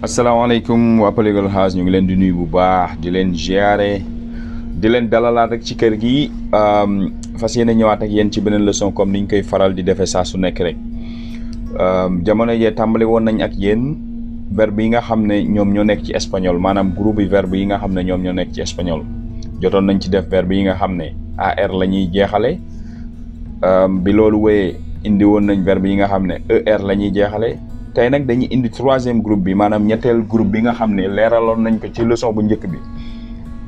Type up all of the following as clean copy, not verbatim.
asalaamaaleykum waa Polyglot House ñu ngi leen di nuyu bu baax di leen ziare di leen dalalaat rek ci kër gi fas yéene ñëwaat ak yéen ci beneen leçon comme niñ koy faral di defee saa su nekk rek jamono yee tàmbali woon nañ ak yéen verbe yi nga xam ne ñoom ñoo nekk ci espagnol maanaam groupe yi verbe yi nga xam ne ñoom ñoo nekk ci espagnol jotoon nañ ci def verbe yi nga xam ne AR la ñuy jeexale bi loolu wéyee indi woon nañ verbe yi nga xam ne ER la ñuy jeexale tey nag dañuy indi troisième groupe bi maanaam ñetteel groupe bi nga xam ne leeraloon nañ ko ci leçon bu njëkk bi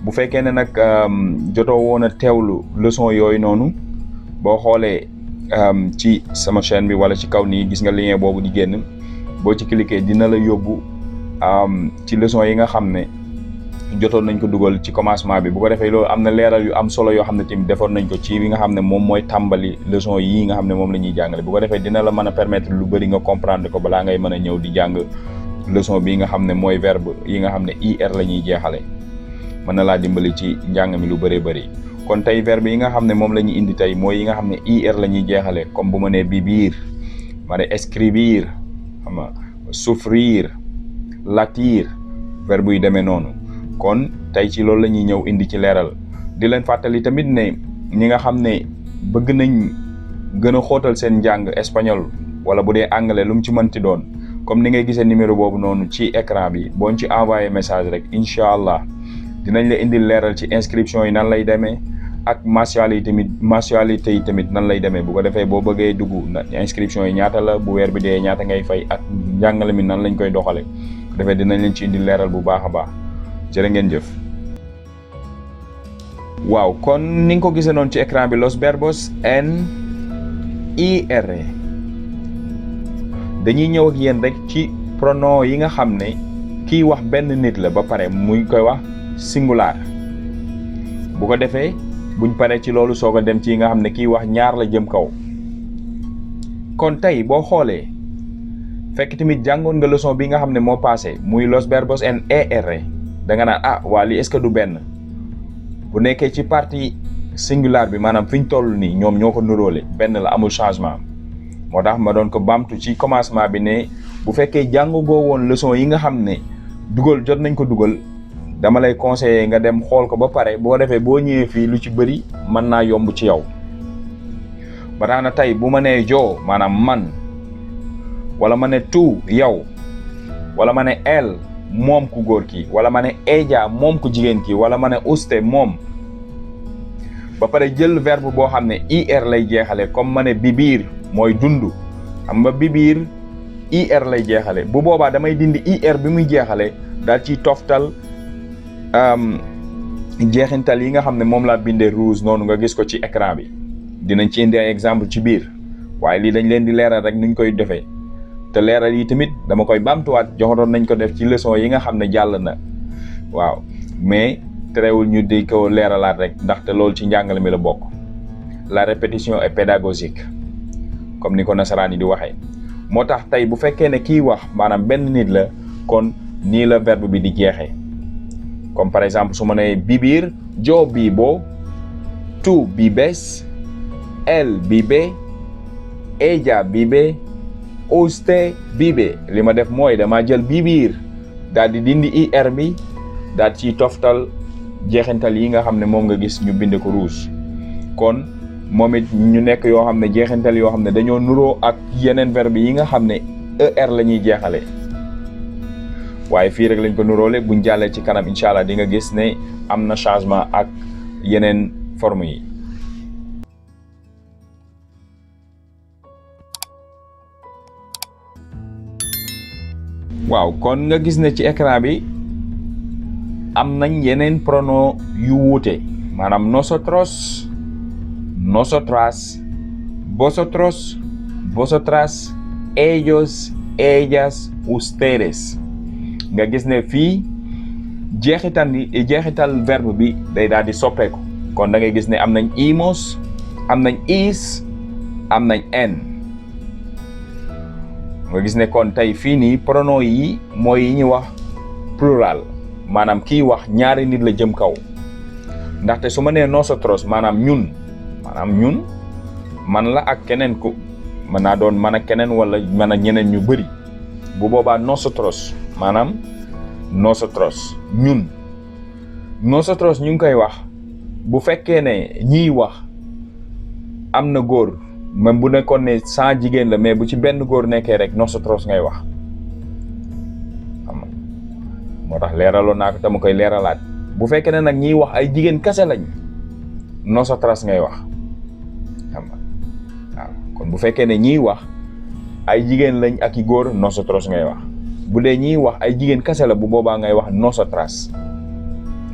bu fekkee ne nag jotoo woon a teewlu leçon yooyu noonu boo xoolee ci sama chaîne bi wala ci kaw nii gis nga lien boobu di génn boo ci cliquer dina la yóbbu ci leçon yi nga xam ne jotoon nañ ko dugal ci commencement bi bu ko defee loolu am na leeral yu am solo yoo xam ne tamit defoon nañ ko ci bi nga xam ne moom mooy tàmbali leçon yii nga xam ne moom la ñuy jàngale bu ko defee dina la mën a permettre lu bëri nga comprendre ko balaa ngay mën a ñëw di jàng leçon bi nga xam ne mooy verbe yi nga xam ne IR la ñuy jeexale mën na laa dimbali ci njàng mi lu bëree bëri kon tey verbe yi nga xam ne moom la ñuy indi tey mooy yi nga xam ne IR la ñuy jeexale comme bu ma nee vivir ma ne escribir xam nga souffrir latir verbe yu demee noonu kon tey ci loolu la ñuy ñëw indi ci leeral di leen fàttali tamit ne ñi nga xam ne bëgg nañ gën a xóotal seen njàng espagnol wala bu dee anglais lu mu ci mënti doon comme ni ngay gisee numéro boobu noonu ci écran bi boo ci envoyé message rek incha allah dinañ la indil leeral ci inscription yi nan lay demee ak mensualité yi tamit nan lay demee bu ko defee boo bëggee dugg na inscription yi ñaata la bu weer bi dee ñaata ngay fay ak njàngale mi nan lañ koy doxale bu defee dinañ leen ci indil leeral bu baax a baax jërë ngeen jëf. waaw kon ni nga ko gisee noonu ci écran bi los verbos en IR dañuy ñëw ak yéen rek ci pronom yi nga xam ne kiy wax benn nit la ba pare muy koy wax singular bu ko defee buñ paree ci loolu soog a dem ci yi nga xam ne kiy wax ñaar la jëm kaw. kon tey boo xoolee fekk tamit jàngoon nga leçon bi nga xam ne moo passé muy los verbos en ER da nga naan waa lii est-ce que du benn bu nekkee ci partie singular bi maanaam fi ñu toll nii ñoom ñoo ko nuróole benn la amul changement moo tax ma doon ko bamtu ci commencement bi ne bu fekkee jàngagoo woon leçon yi nga xam ne jot nañ ko dugal dama lay conseiller nga dem xool ko ba pare boo defee boo ñëwee fii lu ci bëri mën naa yomb ci yow ba tax na tey bu ma nee joo maanaam man wala ma ne tu yow wala ma ne el moom ku góor ki wala ma ne ella moom ku jigéen ki wala ma ne usted moom ba pare jël verbe boo xam ne IR lay jeexale comme ma ne vivir mooy dund xam nga vivir IR lay jeexale bu boobaa damay dindi IR bi muy jeexale daal ciy toftal jeexintal yi nga xam ne moom laa bindee rouge noonu nga gis ko ci écran bi dinañ ci indi ay exemple ci biir waaye lii dañ leen di leeral rek nuñ koy defee te leeral yi tamit dama koy baamtuwaat joxoon nañ ko def ci leçon yi nga xam ne jàll na waaw mais terewul ñu di ko leeralaat rek ndaxte loolu ci njàngale mi la bokk la répétition est pédagogique comme ni ko nasaraan yi di waxee moo tax tey bu fekkee ne kiy wax maanaam benn nit la kon nii la verbe bi di jeexee comme par exemple su ma nee vivir yo vivo tú vives él vive ella vive usted vive li ma def mooy dama jël vivir daal di dindi IR bi daal ciy toftal jeexintal yi nga xam ne moom nga gis ñu binde ko rouge kon moom it ñu nekk yoo xam ne jeexintal yoo xam ne dañoo nuroo ak yeneen verbe yi nga xam ne ER la ñuy jeexale waaye fii rek lañ ko nuróole buñ jàllee ci kanam incha allah di nga gis ne am na changement ak yeneen forme yi. waaw kon nga gis ne ci écran bi am nañ yeneen pronom yu wuute maanaam nosotros nosotras vosotros vosotras ellos ellas ustedes nga gis ne fii jeexital verbe bi day daal di soppeeku kon da ngay gis ne am nañ imos am nañ is am nañ en nga gis ne kon tey fii nii pronom yi mooy yi ñuy wax plural maanaam kii wax ñaari nit la jëm kaw ndaxte su ma nee nosotros maanaam ñun man la ak keneen ku mën naa doon man ak keneen wala man ak ñeneen ñu bëri bu boobaa nosotros maanaam nosotros ñun. Nosotros ñu ngi koy wax bu fekkee ne ñiy wax am na góor, même bu nekkoon ne 100 jigéen la, mais bu ci benn góor nekkee rek nosotros ngay wax. xam nga moo tax leeraloon naa ko te ma koy leeralaat. bu fekkee ne nag ñiy wax ay jigéen kese lañ, nosotras ngay wax. xam nga waaw kon bu fekkee ne ñiy wax ay jigéen lañ ak i góor, nosotros ngay wax. bu dee ñiy wax ay jigéen kese la, bu boobaa ngay wax nosotras.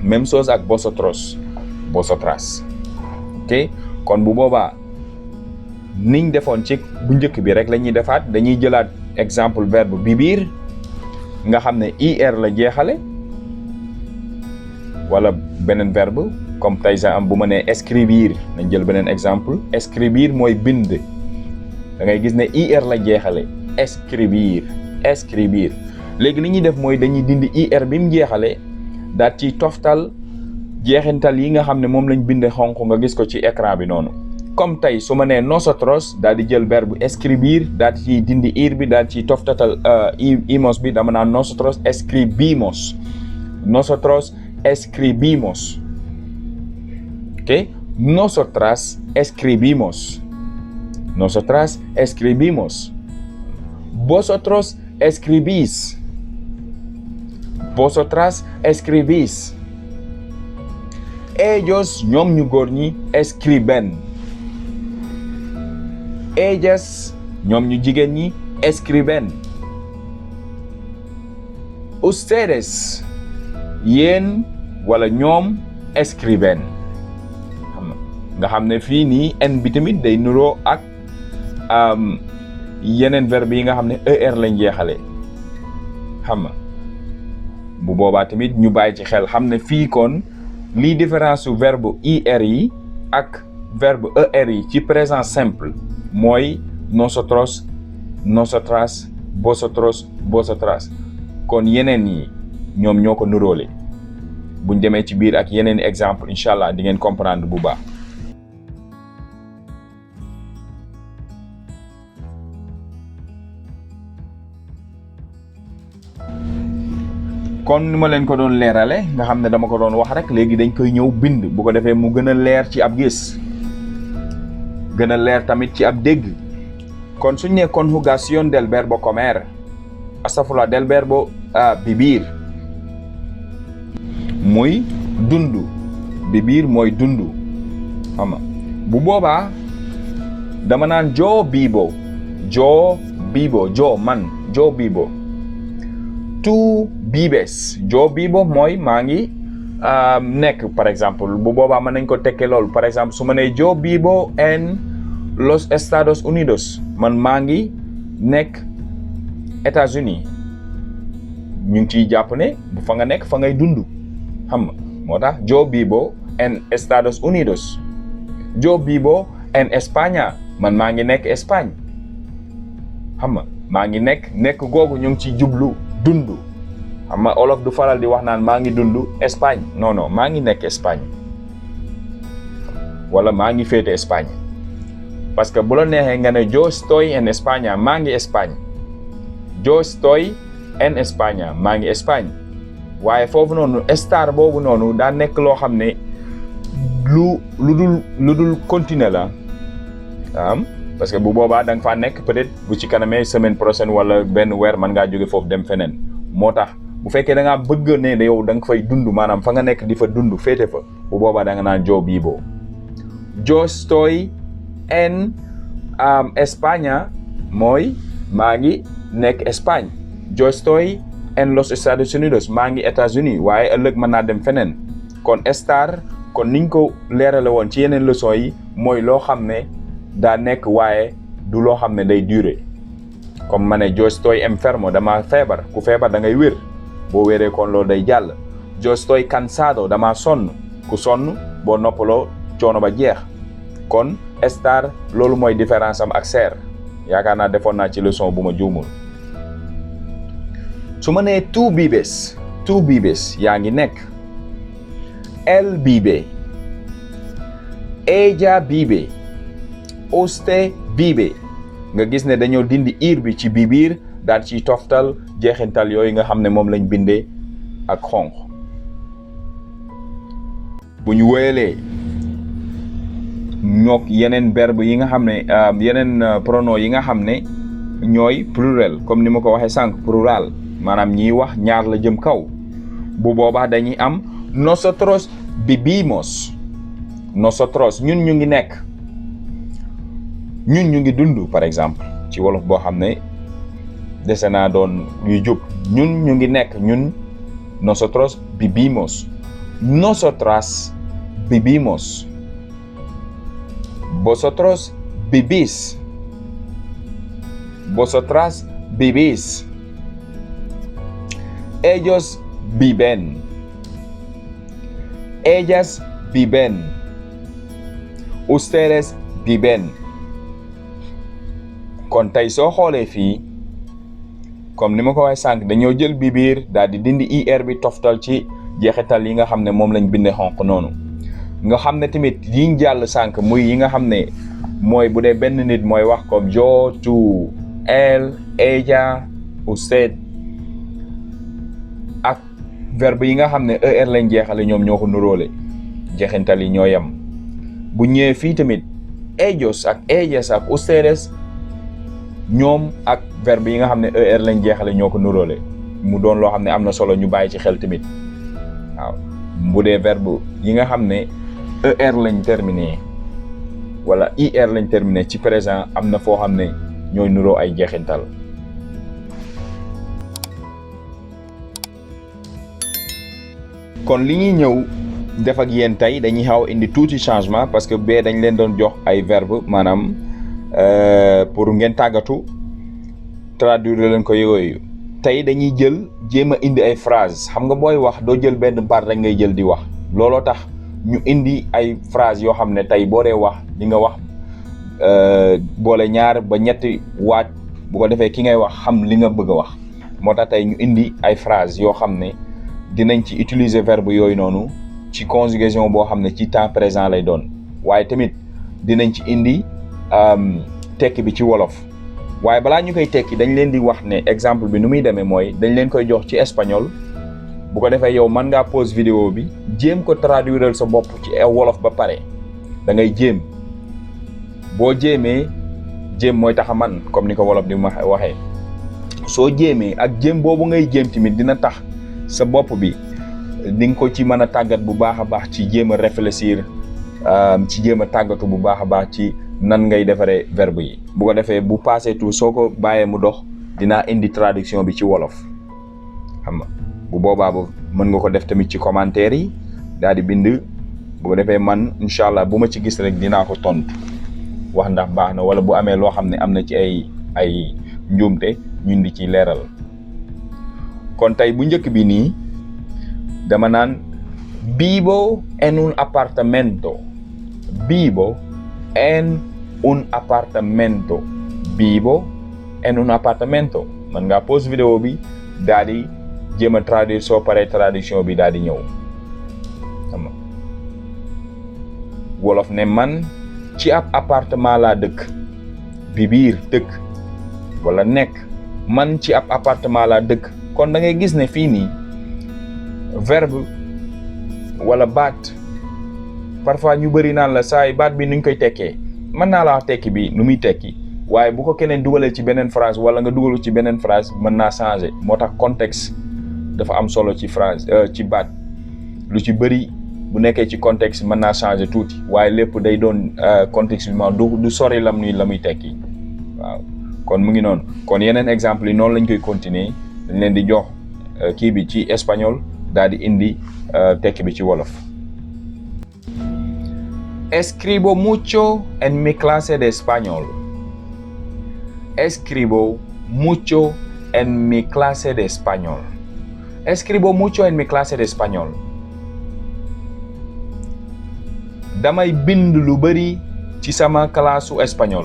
même chose ak vosotros, vosotras. ok kon bu boobaa niñ defoon ci bu njëkk bi rek la ñuy defaat. dañuy jëlaat exemple verbe vivir nga xam ne ir la jeexale, wala beneen verbe comme tey sa am bu ma nee escribir. nañ jël beneen exemple. escribir mooy bind, da ngay gis ne ir la jeexale. escribir, escribir. léegi li ñuy def mooy dañuy dindi ir bi mu jeexale, daal ci toftal jeexintal yi nga xam ne moom lañ binde xonq nga gis ko ci écran bi noonu. comme tey su ma nee nosotros daal di jël verbe escribir daal di ciy dindi ir bi daal ci toftatal imos bi, dama naan nosotros escribimos. Nosotros escribimos. ok nosotras escribimos. Nosotras escribimos. Vosotros escribís. Vosotras escribís. Ellos, ñoom ñu góor ñi, escriben. Ellas, ñoom ñu jigéen ñi, escriben. Ustedes, yéen wala ñoom, escriben. nga xam ne fii nii n bi tamit day nuroo ak yeneen verbe yi nga xam ne er lañ jeexale. xam nga bu boobaa tamit ñu bàyyi ci xel xam ne fii kon lii différence su verbe ir yi ak verbe er yi ci présent simple mooy nosotros, nosotras, vosotros, vosotras. kon yeneen yi ñoom ñoo ko nuróole. buñ demee ci biir ak yeneen exemple incha allah di ngeen comprendre bu baax. kon ni ma leen ko doon leerale nga xam ne dama ko doon wax rek, léegi dañ koy ñëw bind bu ko defee mu gën a leer ci ab gis, gën a leer tamit ci ab dégg. kon suñ ne conjugación del verbo comer, astafurlah, del verbo vivir, muy dundu. vivir mooy dundu. xam nga bu boobaa dama naan yo vivo, yo vivo, yo man, yo vivo. Tu vives, yo vivo mooy maa ngi nekk. par exemple bu boobaa mën nañ ko tekkee loolu. par exemple su ma nee yo vivo en los Estados Unidos, man maa ngi nekk États-Unis. ñu ngi ciy jàpp ne bu fa nga nekk fa ngay dund. xam nga moo tax yo vivo en Estados Unidos. yo vivo en España, man maa ngi nekk Espagne. xam nga maa ngi nekk googu ñu ngi ciy jublu dundu. xam nga olof du faral di wax naan maa ngi dundu Espagne. non non, maa ngi nekk Espagne wala maa ngi féete Espagne. parce que bu la neexee nga ne yo estoy en España, maa ngi Espagne. yo estoy en España, maa ngi Espagne. waaye foofu noonu estar boobu noonu daa nekk loo xam ne lu dul continuer la. parce que bu boobaa da nga faa nekk peut-être bu ci kanamee semaine prochaine wala benn weer mën ngaa jóge foofu dem feneen. moo tax bu fekkee da ngaa bëgg ne yow da nga fay dund, maanaam fa nga nekk di fa dund féete fa, bu boobaa da nga naan yo vivo. yo estoy en España mooy maa ngi nekk Espagne. yo estoy en los Estados Unidos, maa ngi États-Unis, waaye ëllëg mën naa dem feneen. kon estar, kon niñ ko leerale woon ci yeneen leçon yi, mooy loo xam ne daa nekk waaye du loo xam ne day durer. comme ma ne yo estoy enfermo, dama feebar. ku feebar da ngay wér. boo wéree kon loolu day jàll. yo estoy cansado, dama sonn. ku sonn boo noppaloo coono ba jeex. kon estar loolu mooy différence am ak ser. yaakaar naa defoon naa ci leçon bu ma juumul. su ma nee tú vives, yaa ngi nekk. él vive, ella vive, usted vive, nga gis ne dañoo dindi ir bi ci bibir daal ci toftal jeexintal yooyu nga xam ne moom lañ bindee ak xonq. bu ñu wéyalee ñook yeneen verbe yi nga xam ne yeneen pronom yi nga xam ne ñooy pluriel comme ni ma ko waxee sànq plural maanaam ñiy wax ñaar la jëm kaw bu boobaa dañuy am nosotros vivimos. Nosotros ñun ñu ngi nekk, ñun ñu ngi dund par exemple ci wolof boo xam ne dese naa doon yu jub. ñun ñu ngi nekk, ñun nosotros vivimos. Nosotras vivimos. Vosotros vivís. Vosotras vivís. Ellos viven. Ellas viven. Ustedes viven. kon tey soo xoolee fii comme ni ma ko waxee sànq dañoo jël biir daal di dindi ir bi toftal ci jeexital yi nga xam ne moom lañ bindee xonq noonu nga xam ne tamit yiñ jàll sànq muy yi nga xam ne mooy bu dee benn nit mooy wax comme yo, tú, él, ella, usted ak verbe yi nga xam ne er lañ jeexale ñoom ñoo ko nuróole jeexintal yi ñoo yem. bu ñëwee fii tamit ellos ak ellas ak ustedes ñoom ak verbe yi nga xam ne er lañ jeexale ñoo ko nuróole mu doon loo xam ne am na solo ñu bàyyi ci xel tamit waaw. bu dee verbe yi nga xam ne er lañ terminé wala ir lañ terminé ci présent am na foo xam ne ñooy nuroo ay jeexintal. kon li ñuy ñëw def ak yéen tey dañuy xaw indi tuuti changement parce que bee dañ leen doon jox ay verbe maanaam pour ngeen tàggatu traduire leen ko yooyu. tey dañuy jël jéem a indi ay phrase. xam nga booy wax doo jël benn baat rek ngay jël di wax looloo tax ñu indi ay phrase yoo xam ne tey boo dee wax di nga wax boole ñaar ba ñetti waat bu ko defee ki ngay wax xam li nga bëgg a wax. moo tax tey ñu indi ay phrase yoo xam ne dinañ ci utiliser verbe yooyu noonu ci conjugaison boo xam ne ci temps présent lay doon waaye tamit dinañ ci indi tekki bi ci wolof. waaye balaa ñu koy tekki dañ leen di wax ne exemple bi nu muy demee mooy dañ leen koy jox ci espagnol bu ko defee yow mën ngaa pause vidéo bi jéem ko traduiral sa bopp ci wolof ba pare da ngay jéem. boo jéemee jéem mooy tax a man comme ni ko wolof di waxee soo jéemee ak jéem boobu ngay jéem tamit dina tax sa bopp bi di nga ko ci mën a tàggat bu baax a baax ci jéem a réfléchir ci jéem a tàggatu bu baax a baax ci nan ngay defaree verbe yi. bu ko defee bu passé tout soo ko bàyyee mu dox dinaa indi traduction bi ci wolof xam nga bu boobaa ba mën nga ko def tamit ci commentaire yi daal di bind bu ko defee man incha allah bu ma ci gis rek dinaa ko tontu wax ndax baax na wala bu amee loo xam ne am na ci ay njuumte ñun di ci leeral. kon tey bu njëkk bi nii dama naan vivo en un apartamento. Vivo en un apartamento. Vivo en un apartamento. man ngaa pause vidéo bi daal di jéem a traduire soo paree traduction bi daal di ñëw xam nga wolof ne man ci ab appartement laa dëkk. bi biir dëkk wala nekk man ci ab appartement laa dëkk. kon da ngay gis ne fii nii verbe wala baat parfois ñu bëri naan la saa baat bi nuñ koy tekkee mën naa la wax tekki bi nu muy tekki waaye bu ko keneen dugalee ci beneen phrase wala nga dugalu ci beneen phrase mën naa changer. moo tax contexte dafa am solo ci phrase ci baat lu ci bëri bu nekkee ci contexte mën naa changer tuuti waaye lépp day doon contextuellement du sori la muy tekki waaw. kon mu ngi noonu kon yeneen exemple yi noonu lañ koy continuer dañ leen di jox kii bi ci espagnol daal di indi tekki bi ci wolof. Escribo mucho en mi clase de español. Escribo mucho en mi clase de español. Escribo mucho en mi clase de español. damay bind lu bari ci sama kalaasu espagnol.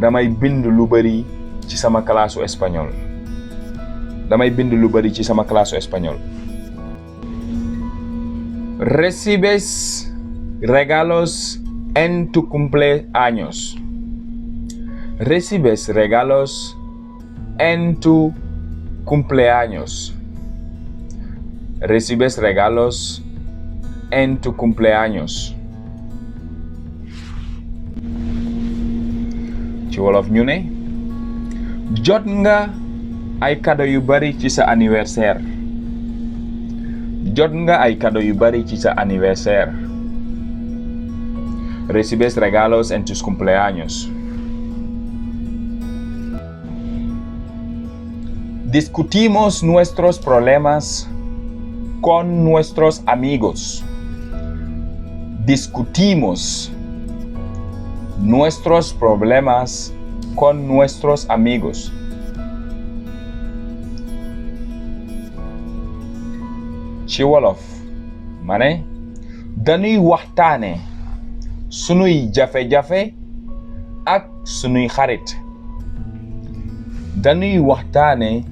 damay bind lu bari ci sama kalaasu espagnol. damay bind lu bari ci sama kalaasu espagnol. Recibes regalos en tu cumpleaños. Recibes regalos en tu cumpleaños. Recibes regalos en tu cumpleaños. Ci wolof ñu ne jot nga ay cadeau yu bari ci sa anniversaire. Jot nga ay cadeau yu bari ci sa anniversaire. Recibes regalos en tus cumpleaños. Discutimos nuestros problemas con nuestros amigos. Discutimos nuestros problemas con nuestros amigos. Ci wolof ma ne dañuy waxtaane sunuy jafe-jafe ak sunuy xarit. Dañuy waxtaane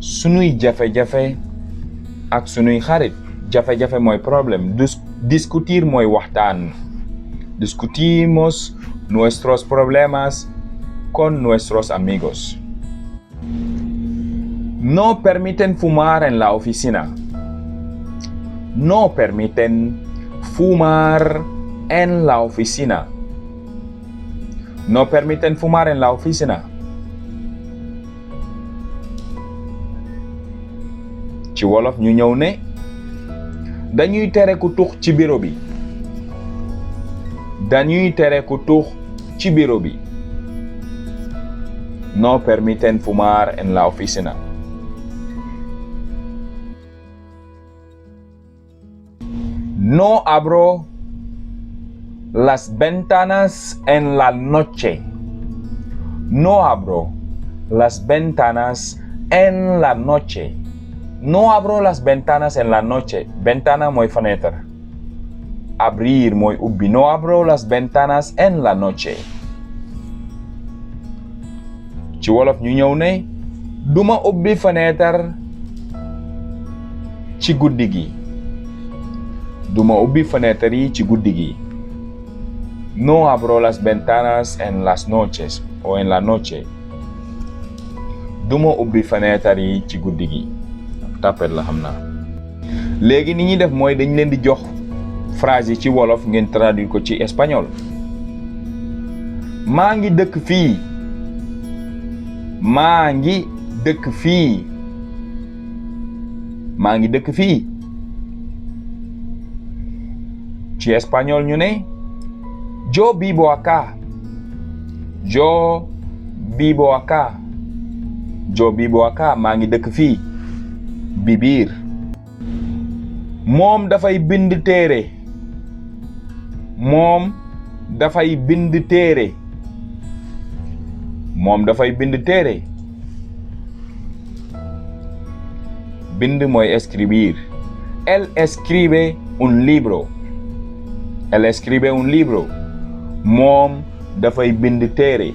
sunuy jafe-jafe ak sunuy xarit. Jafe-jafe mooy problème, discutir mooy waxtaan. Discutimos nuestros problemas con nuestros amigos. No permiten fumar en la oficina. No permiten fumar en la oficina. No permiten fumar en la oficina. Ci wolof ñu ñëw ne dañuy tere ku tux ci bureau bi. Dañuy tere ku tux ci bureau bi. No permiten fumar en la oficina. No abro las ventanas en la noche. No abro las ventanas en la noche. No abro las ventanas en la noche. Ventana mooy fenêtre. Abrir mooy ubbi. No abro las ventanas en la noche. Ci wolof ñu ñëw ne duma ubbi fenêtre ci guddi gi. Duma ubbi fenêtre yi ci guddi gi. No abro las ventanas en las noches o en la noche. Duma ubbi fenêtre yi ci guddi gi. Tàppet la xam naa. Léegi ni ñuy def mooy dañ leen di jox phrase yi ci wolof ngeen traduire ko ci espagnol. Maa ngi dëkk fii. Maa ngi dëkk fii. Maa ngi dëkk fii. Ci espagnol ñu ne yo vivo acá. Yo vivo acá. Yo vivo acá. Maa ngi dëkk fii. Vivir. Moom dafay bind téere. Moom dafay bind téere. Moom dafay bind téere. Bind mooy escribir. Él escribe un libro. Él escribe un libro. Moom dafay bind téere.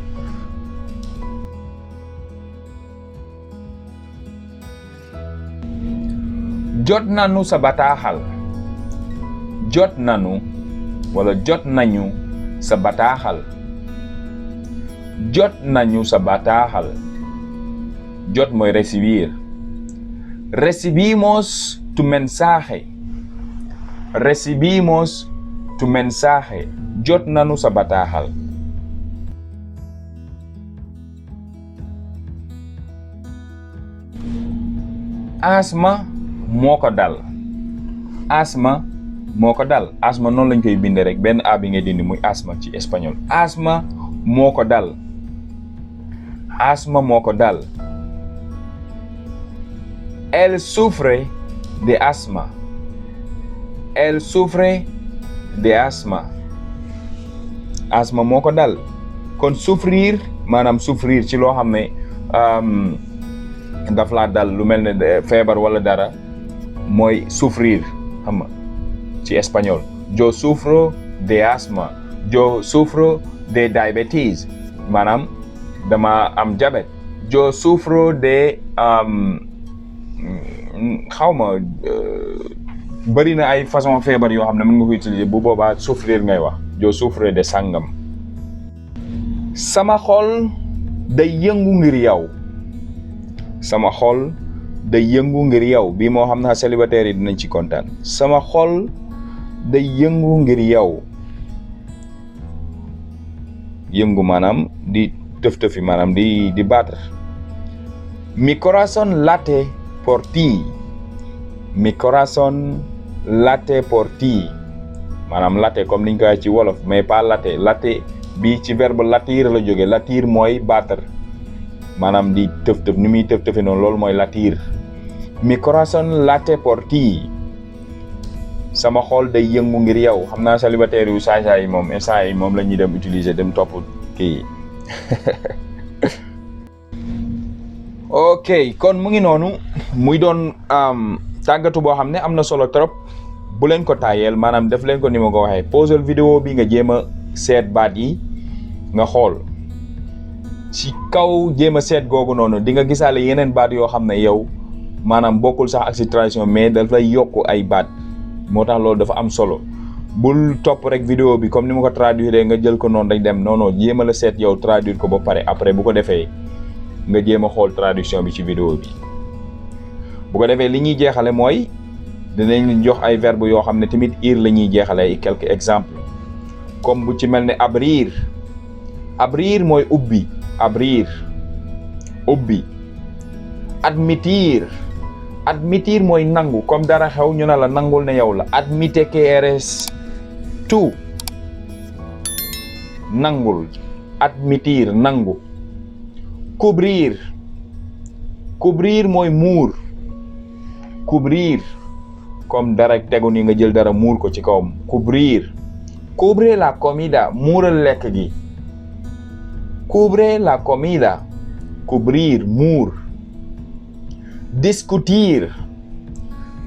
Jot nanu sa bataaxal. Jot nanu wala jot nañu sa bataaxal. Jot nañu sa bataaxal. Jot mooy recibir. Recibimos tu mensaje. Recibimos tu mensaje. Jot nanu sa bataaxal. Asma moo ko dal. Asma moo ko dal. Asma noonu lañ koy bindee rek benn a bi ngay dindi muy asma ci espagnol. Asma moo ko dal. Asma moo ko dal. Elle sufre de asma. Elle sufre de asma. Asma moo ko dal. Kon souffrir maanaam souffrir ci loo xam ne daf laa dal lu mel ne feebar wala dara mooy souffrir xam nga ci espagnol. Yo sufro de asma. Yo sufro de diabetes maanaam dama am diabète. Yo sufro de xawma bëri na ay façon feebar yoo xam ne mën nga ko utiliser bu boobaa souffrir ngay wax. Yo sufro de sangam. sama xol day yëngu ngir yow. sama xol day yëngu ngir yow bii moo xam naa célibataire yi dinañ ci kontaan. sama xol day yëngu ngir yow. yëngu maanaam di tëf-tëfi maanaam di battre. mi corazón late por ti. mi corazón late por ti. maanaam late comme niñ koy ci wolof mais pas late. late bi ci verbe latir la jóge. latir mooy battre maanaam di tëf-tëf ni muy tëf-tëfi noonu loolu mooy latir. mi corazón late por ti. sama xol day yëngu ngir yow. xam naa célibataire yu saay-saay yi moom instant yi moom la ñuy dem utiliser dem topp kii ok kon mu ngi noonu muy doon tàggatu boo xam ne am na solo trop. bu leen ko taayeel maanaam def leen ko ni ma ko waxee posel vidéo bi nga jéem a seet baat yi nga xool ci kaw jéem a seet googu noonu di nga gisaale yeneen baat yoo xam ne yow maanaam bokkul sax ak ci tradition mais daf lay yokk ay baat. moo tax loolu dafa am solo bul topp rek vidéo bi comme ni ma ko traduire nga jël ko noonu rek dem non non jéem a la seet yow traduire ko ba pare après bu ko defee nga jéem a xool traduction bi ci vidéo bi. bu ko defee li ñuy jeexale mooy dinañ jox ay verbe yoo xam ne tamit ir la ñuy jeexale ay quelques exemples comme bu ci mel ne abrir. abrir mooy ubbi. abrir ubbi. admitir. admitir mooy nangu comme dara xew ñu ne la nangul ne yow la. admite que eres tú. nangul. admitir nangu. cubrir. cubrir mooy muur. cubrir comme dara tegu ni nga jël dara muur ko ci kawam. cubrir. cubre la comida muural lekk gi. cubre la comida. cubrir muur. discutir.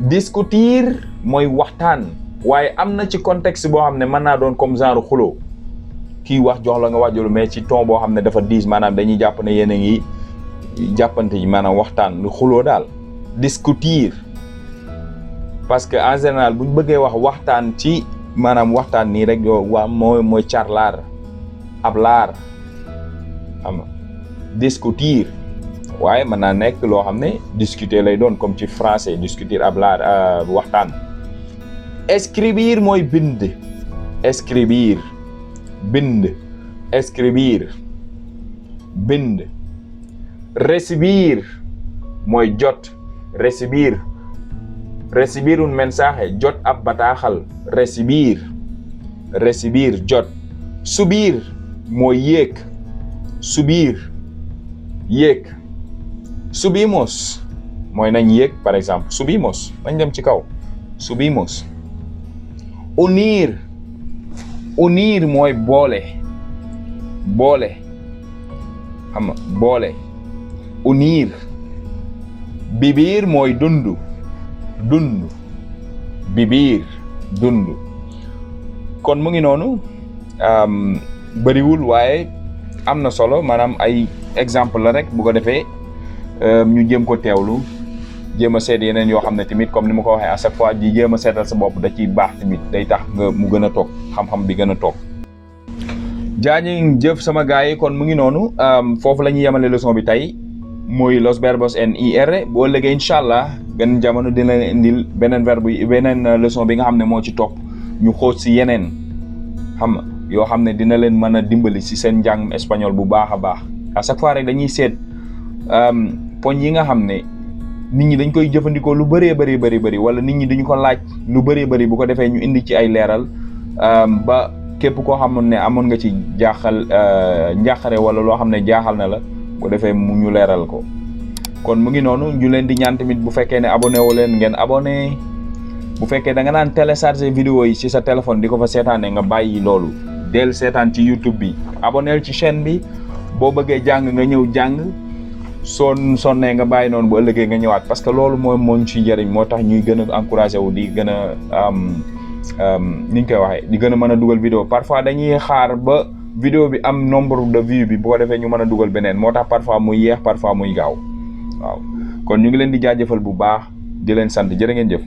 discutir mooy waxtaan waaye am na ci contexte boo xam ne mën naa doon comme genre xuloo kii wax jox la nga wàjjulu mais ci ton boo xam ne dafa diis maanaam dañuy jàpp ne yéen a ngi jàppante yi maanaam waxtaan lu xuloo daal. discutir parce que en général buñ bëggee wax waxtaan ci maanaam waxtaan nii rek yow waa mooy charlar hablar xam nga discutir waaye mën naa nekk loo xam ne discuter lay doon comme ci français discuter hablar waxtaan. escribir mooy bind. escribir bind. escribir bind. recibir mooy jot. recibir recibir un mensaje jot ab bataaxal. recibir recibir jot. subir mooy yéeg. subir yéeg. subimos mooy nañ yéeg par exemple subimos nañ dem ci kaw. subimos. unir. unir mooy boole. boole xam nga boole. unir. vivir mooy dund. dund. vivir dund. kon mu ngi noonu bëriwul waaye am na solo maanaam ay exemple la rek bu ko defee ñu jéem ko teewlu jéem a seet yeneen yoo xam ne tamit comme ni ma ko waxee à chaque fois di jéem a seetal sa bopp da ciy baax tamit day tax nga mu gën a toog xam-xam bi gën a toog. jaañi jëf sama gars yi kon mu ngi noonu foofu la ñuy yemale leçon bi tey muy los verbos en ir boo léegi incha allah benn jamono dina leen indil beneen verbe beneen leçon bi nga xam ne moo ci topp ñu xóot si yeneen xam nga yoo xam ne dina leen mën a dimbali si seen njàng espagnol bu baax a baax à chaque fois rek dañuy seet poñ yi nga xam ne nit ñi dañ koy jëfandikoo lu bëree bëri wala nit ñi dañu ko laaj lu bëree bëri bu ko defee ñu indi ci ay leeral ba képp koo xam ne amoon nga ci jaaxal njàqare wala loo xam ne jaaxal na la bu defee mu ñu leeral ko. kon mu ngi noonu ñu leen di ñaan tamit bu fekkee ne abonné wu leen ngeen abonné bu fekkee da nga naan télécharger vidéo yi ci sa téléphone di ko fa seetaanee nga bàyyi loolu del seetaan ci YouTube bi abonneel ci chaîne bi boo bëggee jàng nga ñëw jàng sonnee nga bàyyi noonu bu ëllëgee nga ñëwaat parce que loolu moo ñu ci jëriñ moo tax ñuy gën a encouragé wu di gën a ni ñu koy waxee di gën a mën a dugal vidéo parfois dañuy xaar ba vidéo bi am nombre de vues bi bu ko defee ñu mën a dugal beneen moo tax parfois muy yeex parfois muy gaaw waaw kon ñu ngi leen di jaajëfal bu baax di leen sant jërë ngeen jëf.